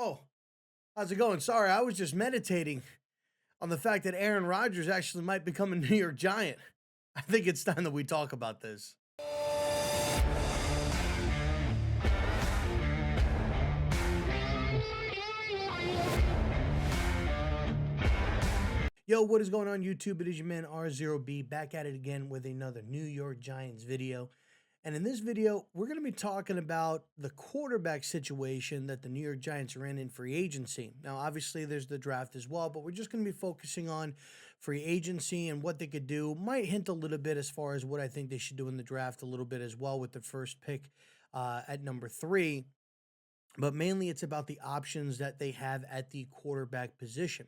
Oh, how's it going? Sorry, I was just meditating on the fact that Aaron Rodgers actually might become a New York Giant. I think it's time that we talk about this. Yo, what is going on YouTube? It is your man R0B back at it again with another New York Giants video. And in this video, we're going to be talking about the quarterback situation that the New York Giants are in free agency. Now, obviously, there's the draft as well, but we're just going to be focusing on free agency and what they could do. Might hint a little bit as far as what I think they should do in the draft a little bit as well with the first pick at number 3. But mainly, it's about the options that they have at the quarterback position.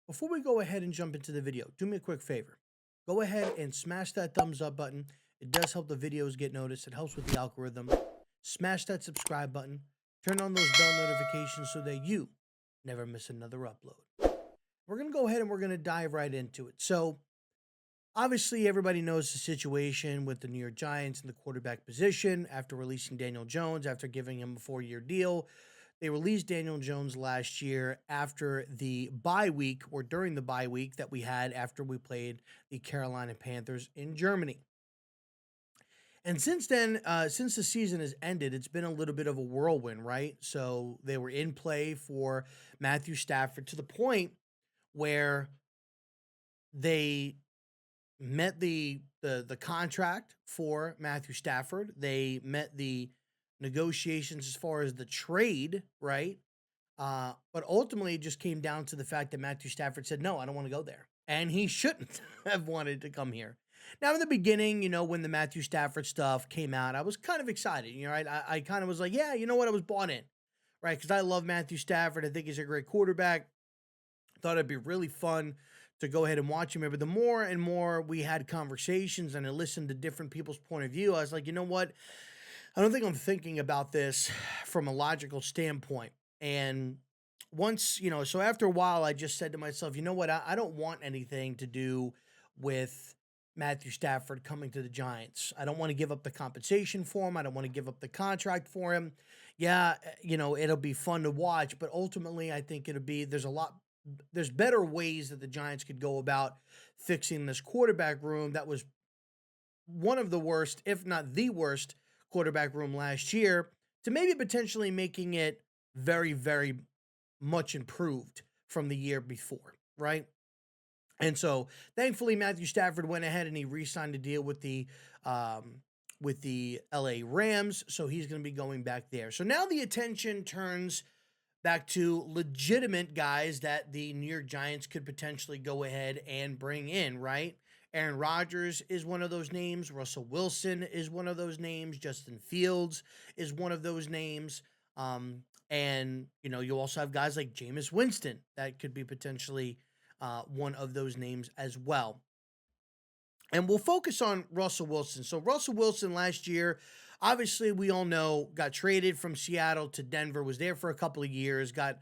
Before we go ahead and jump into the video, do me a quick favor. Go ahead and smash that thumbs up button. It does help the videos get noticed. It helps with the algorithm. Smash that subscribe button. Turn on those bell notifications so that you never miss another upload. We're going to go ahead and we're going to dive right into it. So, obviously, everybody knows the situation with the New York Giants in the quarterback position after releasing Daniel Jones, after giving him a 4-year deal. They released Daniel Jones last year after the bye week or during the bye week that we had after we played the Carolina Panthers in Germany. And since then, since the season has ended, it's been a little bit of a whirlwind, right? So they were in play for Matthew Stafford to the point where they met the contract for Matthew Stafford. They met the negotiations as far as the trade, right? But ultimately, it just came down to the fact that Matthew Stafford said, no, I don't want to go there. And he shouldn't have wanted to come here. Now, in the beginning, when the Matthew Stafford stuff came out, I was kind of excited. Right? I kind of was like, yeah, you know what? I was bought in, right? Because I love Matthew Stafford. I think he's a great quarterback. Thought it'd be really fun to go ahead and watch him. But the more and more we had conversations and I listened to different people's point of view, I was like, you know what? I don't think I'm thinking about this from a logical standpoint. And once, so after a while, I just said to myself, you know what? I don't want anything to do with Matthew Stafford coming to the Giants. I don't want to give up the compensation for him. I don't want to give up the contract for him. Yeah, it'll be fun to watch, but ultimately, I think there's better ways that the Giants could go about fixing this quarterback room that was one of the worst, if not the worst, quarterback room last year, to maybe potentially making it very, very much improved from the year before, right? And so, thankfully, Matthew Stafford went ahead and he re-signed a deal with the LA Rams, so he's going to be going back there. So now the attention turns back to legitimate guys that the New York Giants could potentially go ahead and bring in, right? Aaron Rodgers is one of those names. Russell Wilson is one of those names. Justin Fields is one of those names. And you also have guys like Jameis Winston that could be potentially one of those names as well. And we'll focus on Russell Wilson. So Russell Wilson last year, obviously we all know, got traded from Seattle to Denver, was there for a couple of years, got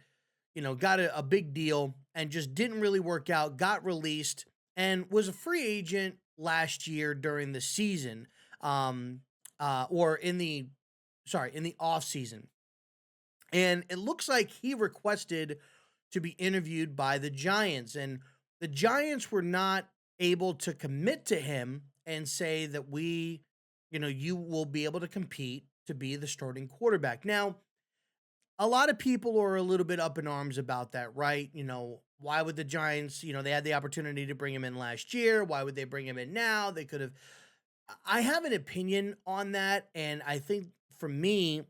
a big deal and just didn't really work out, got released and was a free agent last year during the season, or in the off season. And it looks like he requested to be interviewed by the Giants, and the Giants were not able to commit to him and say that you will be able to compete to be the starting quarterback. Now, a lot of people are a little bit up in arms about that, right? Why would the Giants, they had the opportunity to bring him in last year. Why would they bring him in now? They could have. I have an opinion on that. And I think for me,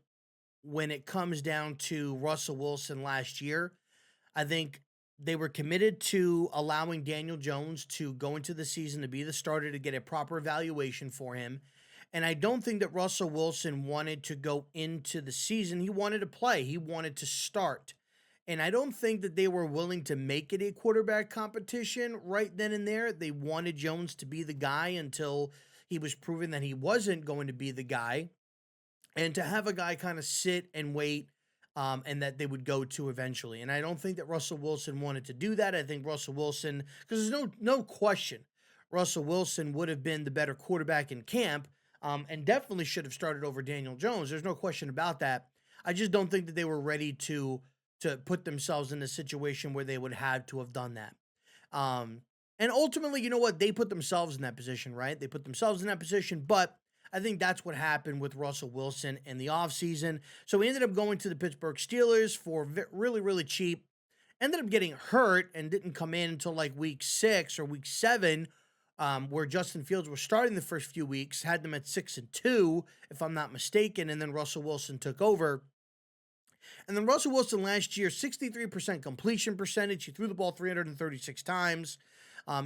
when it comes down to Russell Wilson last year, I think they were committed to allowing Daniel Jones to go into the season to be the starter to get a proper evaluation for him. And I don't think that Russell Wilson wanted to go into the season. He wanted to play. He wanted to start. And I don't think that they were willing to make it a quarterback competition right then and there. They wanted Jones to be the guy until he was proven that he wasn't going to be the guy. And to have a guy kind of sit and wait, and that they would go to eventually. And I don't think that Russell Wilson wanted to do that. I think Russell Wilson, because there's no question, Russell Wilson would have been the better quarterback in camp, and definitely should have started over Daniel Jones. There's no question about that. I just don't think that they were ready to to put themselves in a situation where they would have to have done that. Um, and ultimately, you know what? They put themselves in that position, right? They put themselves in that position, but I think that's what happened with Russell Wilson in the offseason. So he ended up going to the Pittsburgh Steelers for really, really cheap. Ended up getting hurt and didn't come in until like week 6 or week 7, where Justin Fields was starting the first few weeks, had them at 6-2, if I'm not mistaken, and then Russell Wilson took over. And then Russell Wilson last year, 63% completion percentage. He threw the ball 336 times.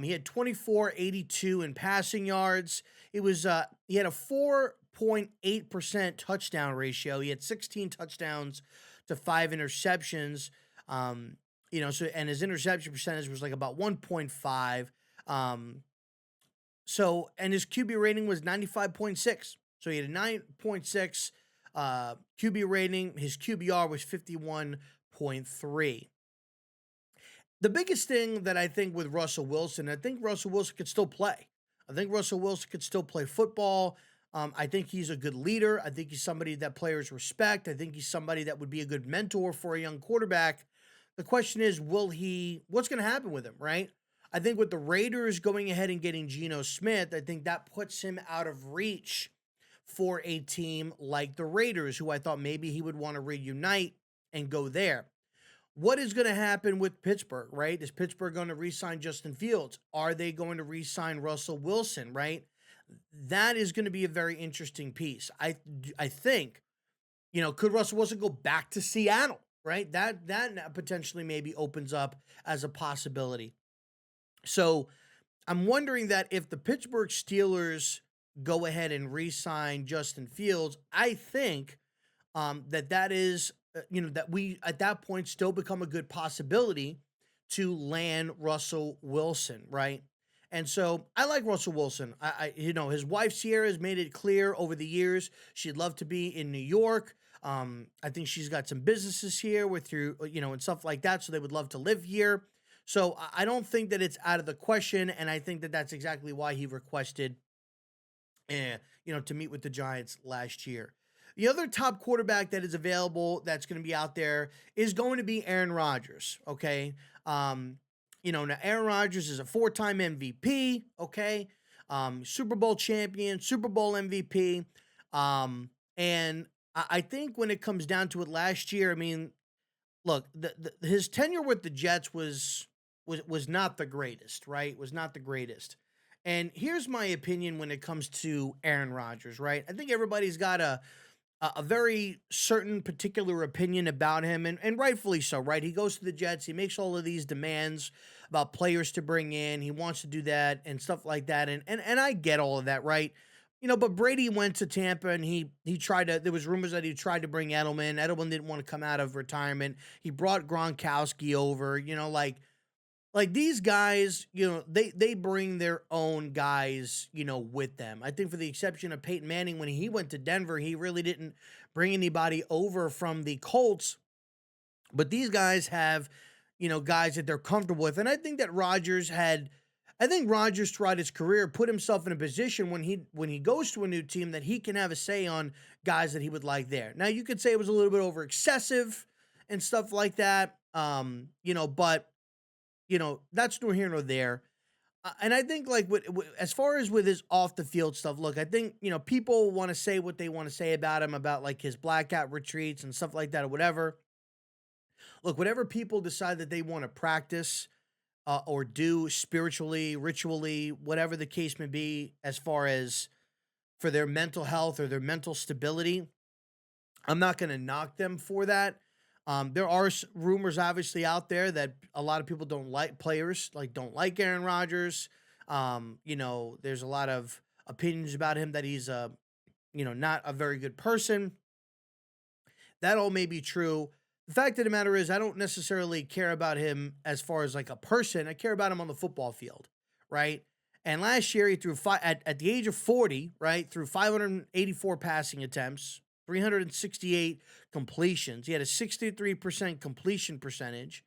He had 2482 in passing yards. He had a 4.8% touchdown ratio. He had 16 touchdowns to 5 interceptions. And his interception percentage was like about 1.5. And his QB rating was 95.6. So he had a 9.6 QB rating. His QBR was 51.3. The biggest thing that I think with Russell Wilson, I think Russell Wilson could still play. I think Russell Wilson could still play football. I think he's a good leader. I think he's somebody that players respect. I think he's somebody that would be a good mentor for a young quarterback. The question is, what's going to happen with him, right? I think with the Raiders going ahead and getting Geno Smith, I think that puts him out of reach for a team like the Raiders, who I thought maybe he would want to reunite and go there. What is going to happen with Pittsburgh, right? Is Pittsburgh going to re-sign Justin Fields? Are they going to re-sign Russell Wilson, right? That is going to be a very interesting piece. I think, could Russell Wilson go back to Seattle, right? That potentially maybe opens up as a possibility. So I'm wondering that if the Pittsburgh Steelers go ahead and re-sign Justin Fields, I think that is, that we at that point still become a good possibility to land Russell Wilson, right? And so I like Russell Wilson. His wife Sierra has made it clear over the years she'd love to be in New York. I think she's got some businesses here with her, and stuff like that. So they would love to live here. So I don't think that it's out of the question, and I think that that's exactly why he requested, to meet with the Giants last year. The other top quarterback that is available that's going to be out there is going to be Aaron Rodgers. Okay, now Aaron Rodgers is a 4-time MVP. Okay, Super Bowl champion, Super Bowl MVP, and I think when it comes down to it, last year, I mean, look, his tenure with the Jets was not the greatest, right? Was not the greatest. And here's my opinion when it comes to Aaron Rodgers, right? I think everybody's got a very certain particular opinion about him, and rightfully so, right? He goes to the Jets, he makes all of these demands about players to bring in, he wants to do that and stuff like that, and I get all of that, right? But Brady went to Tampa and he tried to, there was rumors that he tried to bring Edelman. Edelman didn't want to come out of retirement. He brought Gronkowski over, like these guys, they bring their own guys, with them. I think for the exception of Peyton Manning, when he went to Denver, he really didn't bring anybody over from the Colts. But these guys have, guys that they're comfortable with. And I think that Rodgers throughout his career put himself in a position when he goes to a new team that he can have a say on guys that he would like there. Now you could say it was a little bit over excessive and stuff like that. But that's nor here nor there. And I think, like, as far as with his off the field stuff, look, I think, people want to say what they want to say about him, about like his blackout retreats and stuff like that or whatever. Look, whatever people decide that they want to practice or do spiritually, ritually, whatever the case may be, as far as for their mental health or their mental stability, I'm not going to knock them for that. There are rumors obviously out there that a lot of people don't like Aaron Rodgers. There's a lot of opinions about him that he's not a very good person. That all may be true. The fact of the matter is, I don't necessarily care about him as far as like a person. I care about him on the football field, right? And last year he threw at the age of 40, right, threw 584 passing attempts, 368 completions. He had a 63% completion percentage.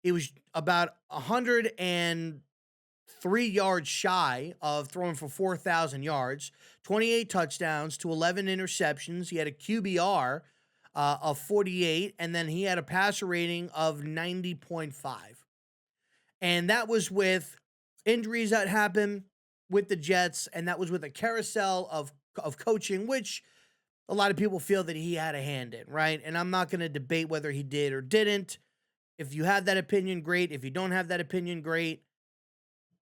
He was about 103 yards shy of throwing for 4,000 yards, 28 touchdowns to 11 interceptions. He had a QBR of 48, and then he had a passer rating of 90.5. And that was with injuries that happened with the Jets, and that was with a carousel of coaching, which a lot of people feel that he had a hand in, right? And I'm not going to debate whether he did or didn't. If you have that opinion, great. If you don't have that opinion, great.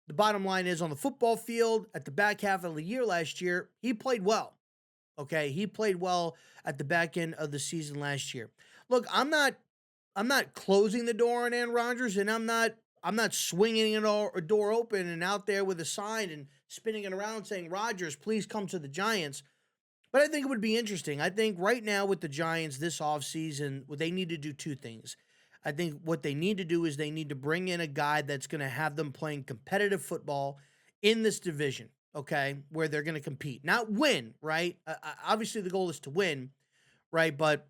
The bottom line is on the football field at the back half of the year last year, he played well. Okay, he played well at the back end of the season last year. Look, I'm not closing the door on Aaron Rodgers, and I'm not swinging a door open and out there with a sign and spinning it around saying, Rodgers, please come to the Giants. But I think it would be interesting. I think right now with the Giants this offseason, they need to do two things. I think what they need to do is they need to bring in a guy that's going to have them playing competitive football in this division, okay, where they're going to compete, not win, right? Obviously, the goal is to win, right? But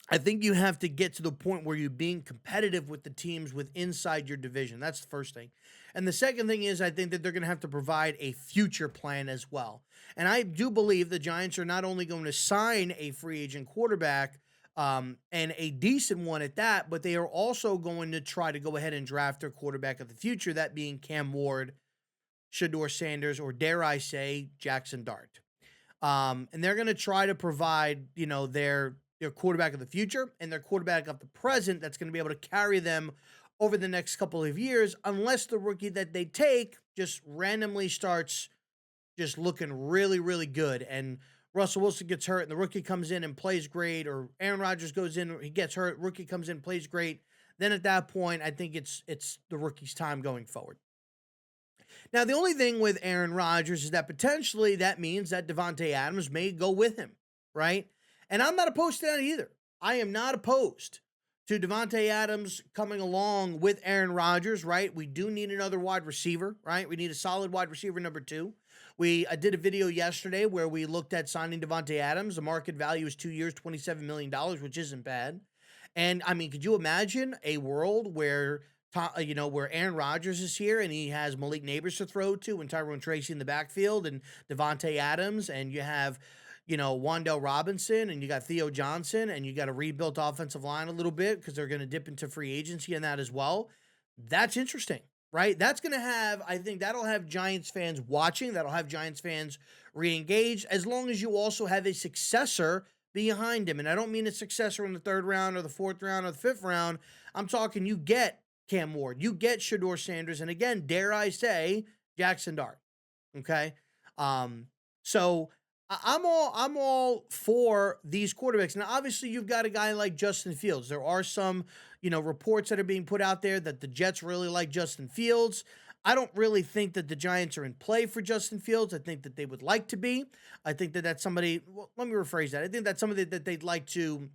I think you have to get to the point where you're being competitive with the teams with inside your division. That's the first thing. And the second thing is I think that they're going to have to provide a future plan as well. And I do believe the Giants are not only going to sign a free agent quarterback, and a decent one at that, but they are also going to try to go ahead and draft their quarterback of the future, that being Cam Ward, Shador Sanders, or dare I say, Jackson Dart. And they're going to try to provide, their quarterback of the future and their quarterback of the present that's going to be able to carry them over the next couple of years, unless the rookie that they take just randomly starts just looking really, really good. And Russell Wilson gets hurt and the rookie comes in and plays great, or Aaron Rodgers goes in, he gets hurt, rookie comes in, plays great. Then at that point, I think it's the rookie's time going forward. Now, the only thing with Aaron Rodgers is that potentially that means that Devontae Adams may go with him, right? And I'm not opposed to that either. I am not opposed to Devontae Adams coming along with Aaron Rodgers, right? We do need another wide receiver, right? We need a solid wide receiver number two. I did a video yesterday where we looked at signing Devontae Adams. The market value is 2 years, $27 million, which isn't bad. And I mean, could you imagine a world where where Aaron Rodgers is here and he has Malik Neighbors to throw to and Tyrone Tracy in the backfield and Devontae Adams, and you have, Wandell Robinson, and you got Theo Johnson, and you got a rebuilt offensive line a little bit because they're going to dip into free agency in that as well. That's interesting, right? I think that'll have Giants fans watching. That'll have Giants fans re-engaged, as long as you also have a successor behind him. And I don't mean a successor in the third round or the fourth round or the fifth round. I'm talking you get Cam Ward, you get Shador Sanders, and again, dare I say, Jackson Dart. Okay. So I'm all for these quarterbacks. Now, obviously, you've got a guy like Justin Fields. There are some, reports that are being put out there that the Jets really like Justin Fields. I don't really think that the Giants are in play for Justin Fields. I think that they would like to be. I think that that's somebody, well, let me rephrase that. I think that's somebody that they'd like to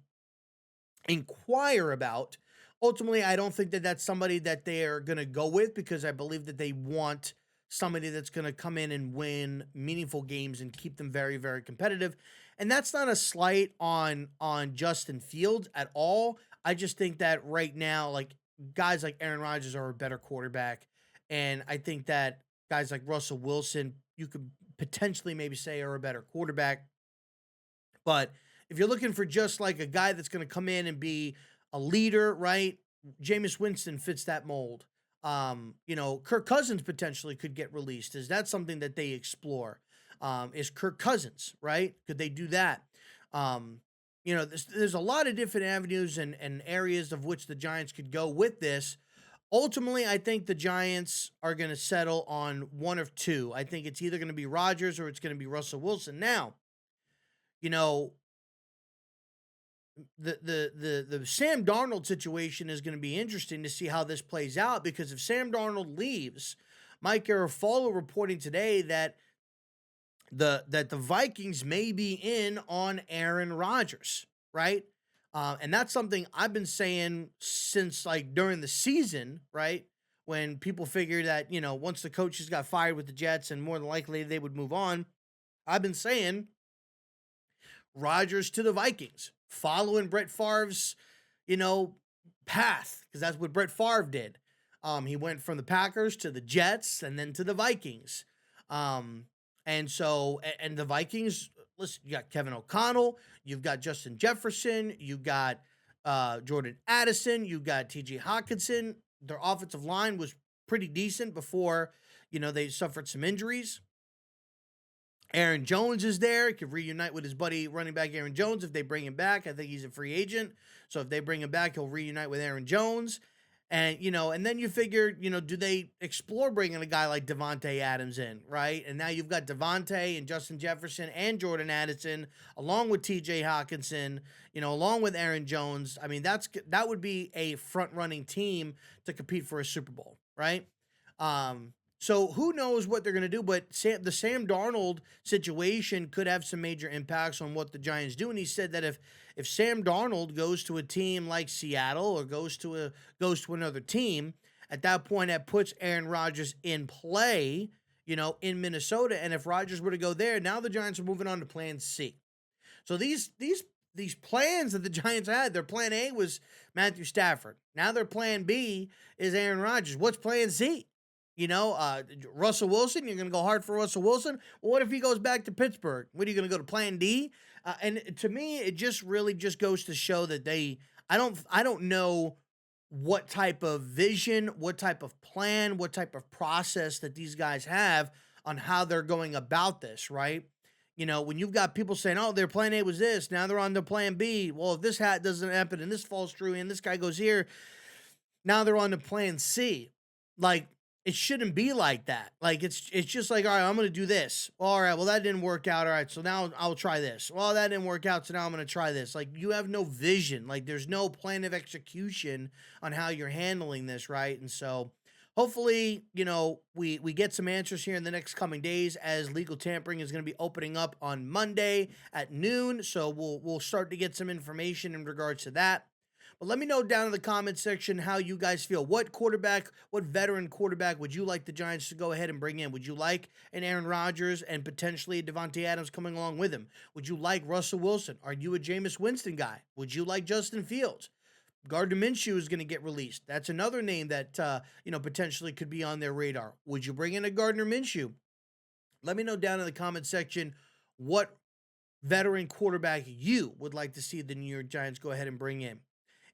inquire about. Ultimately, I don't think that that's somebody that they're going to go with, because I believe that they want somebody that's going to come in and win meaningful games and keep them very, very competitive. And that's not a slight on Justin Fields at all. I just think that right now, like, guys like Aaron Rodgers are a better quarterback. And I think that guys like Russell Wilson, you could potentially maybe say, are a better quarterback. But if you're looking for just like a guy that's going to come in and be a leader, right? Jameis Winston fits that mold. Kirk Cousins potentially could get released. Is that something that they explore? Is Kirk Cousins, right? Could they do that? There's a lot of different avenues and areas of which the Giants could go with this. Ultimately, I think the Giants are going to settle on one of two. I think it's either going to be Rodgers or it's going to be Russell Wilson. Now, the Sam Darnold situation is going to be interesting to see how this plays out, because if Sam Darnold leaves, Mike Garafolo reporting today that the Vikings may be in on Aaron Rodgers, right? And that's something I've been saying since like during the season, right? When people figured that, once the coaches got fired with the Jets and more than likely they would move on, I've been saying Rodgers to the Vikings, following Brett Favre's, path, because that's what Brett Favre did. He went from the Packers to the Jets and then to the Vikings. And the Vikings, listen, you got Kevin O'Connell, You've got Justin Jefferson, you got Jordan Addison, you got TJ Hawkinson. Their offensive line was pretty decent before, they suffered some injuries. Aaron Jones is there. He could reunite with his buddy running back Aaron Jones if they bring him back. I think he's a free agent. So if they bring him back, he'll reunite with Aaron Jones. And, and then you figure, do they explore bringing a guy like Devontae Adams in, right? And now you've got Devontae and Justin Jefferson and Jordan Addison, along with TJ Hawkinson, along with Aaron Jones. I mean, that would be a front-running team to compete for a Super Bowl, right? So who knows what they're going to do, but the Sam Darnold situation could have some major impacts on what the Giants do. And he said that if Sam Darnold goes to a team like Seattle or goes to another team, at that point that puts Aaron Rodgers in play, in Minnesota. And if Rodgers were to go there, now the Giants are moving on to Plan C. So these plans that the Giants had, their Plan A was Matthew Stafford. Now their Plan B is Aaron Rodgers. What's Plan C? Russell Wilson, you're going to go hard for Russell Wilson. Well, what if he goes back to Pittsburgh? What are you going to go to Plan D? And to me, it just really just goes to show that I don't know what type of vision, what type of plan, what type of process that these guys have on how they're going about this, right? When you've got people saying, oh, their Plan A was this, now they're on their Plan B. Well, if this doesn't happen and this falls through and this guy goes here, now they're on to Plan C. Like, it shouldn't be like that. Like, it's just like, all right, I'm going to do this. All right, well, that didn't work out. All right, so now I'll try this. Well, that didn't work out, so now I'm going to try this. Like, you have no vision. Like, there's no plan of execution on how you're handling this, right? And so hopefully, we get some answers here in the next coming days, as legal tampering is going to be opening up on Monday at noon. So we'll start to get some information in regards to that. But let me know down in the comment section how you guys feel. What veteran quarterback would you like the Giants to go ahead and bring in? Would you like an Aaron Rodgers and potentially a Devontae Adams coming along with him? Would you like Russell Wilson? Are you a Jameis Winston guy? Would you like Justin Fields? Gardner Minshew is going to get released. That's another name that, potentially could be on their radar. Would you bring in a Gardner Minshew? Let me know down in the comment section what veteran quarterback you would like to see the New York Giants go ahead and bring in.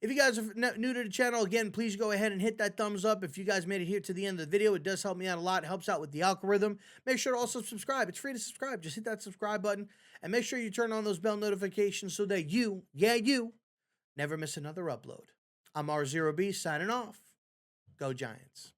If you guys are new to the channel, again, please go ahead and hit that thumbs up. If you guys made it here to the end of the video, it does help me out a lot. It helps out with the algorithm. Make sure to also subscribe. It's free to subscribe. Just hit that subscribe button and make sure you turn on those bell notifications so that you never miss another upload. I'm R0B signing off. Go Giants.